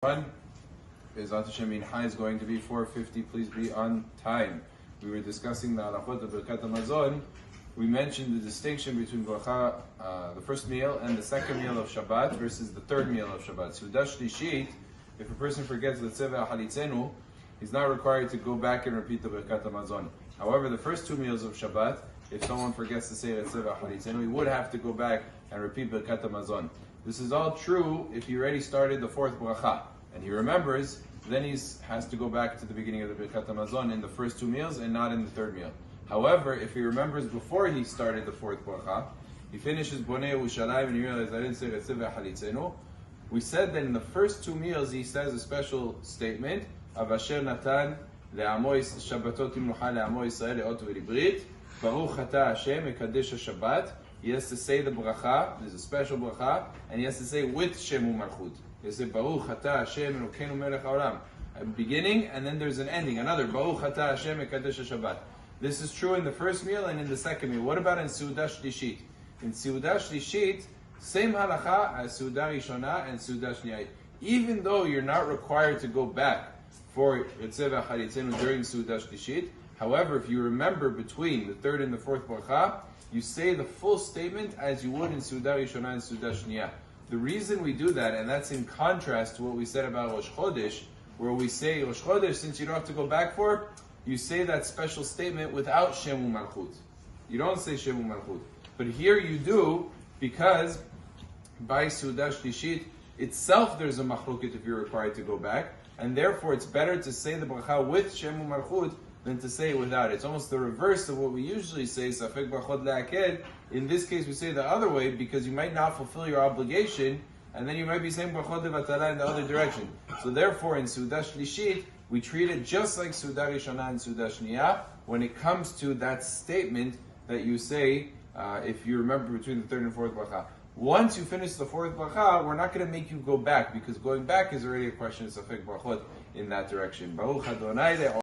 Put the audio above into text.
One is Mincha is going to be 4:50. Please be on time. We were discussing the halachot of Birkat. We mentioned the distinction between bracha, the first meal, and the second meal of Shabbat versus the third meal of Shabbat. Seuda shlishit, if a person forgets Retze, he's not required to go back and repeat the Birkat. However, the first two meals of Shabbat, if someone forgets to say Retze, he would have to go back and repeat Birkat. This is all true if he already started the fourth bracha and he remembers. Then he has to go back to the beginning of the Birkat Hamazon in the first two meals and not in the third meal. However, if he remembers before he started the fourth bracha, he finishes Bonei Yerushalayim and he realizes I didn't say Retze v'Halitzenu. We said that in the first two meals he says a special statement of Asher Natan le'amo Shabbatot imnucha le'amo Yisrael le'ot v'librit Baruch Ata Hashem Mekadesh HaShabbat. He has to say the bracha, there's a special bracha, and he has to say with Shem u'Malchut. He has to say Baruch Ata Hashem Elokeinu Melech Haolam. A beginning, and then there's an ending, another Baruch Ata Hashem Mekadesh HaShabbat. This is true in the first meal and in the second meal. What about in seuda shlishit? In seuda shlishit, same halacha as seuda rishona and seuda shniya. Even though you're not required to go back for Retze v'Halitzenu during seuda shlishit, however, if you remember between the third and the fourth bracha, you say the full statement as you would in seuda rishona and seuda shniya. The reason we do that, and that's in contrast to what we said about Rosh Chodesh, where we say Rosh Chodesh, since you don't have to go back for, you say that special statement without Shem u'Malchut. You don't say Shem u'Malchut. But here you do, because by seuda shlishit itself there's a machloket if you're required to go back, and therefore it's better to say the bracha with Shem u'Malchut than to say it without it. It's almost the reverse of what we usually say, Safek Brachot Le'aked. In this case, we say the other way because you might not fulfill your obligation, and then you might be saying Brachot Le'vatala in the other direction. So therefore, in Seuda Shlishit, we treat it just like Seuda Rishona and Seuda Shniya when it comes to that statement that you say, if you remember between the third and fourth bracha. Once you finish the fourth bracha, we're not going to make you go back, because going back is already a question of Safek Brachot in that direction. Baruch Adonai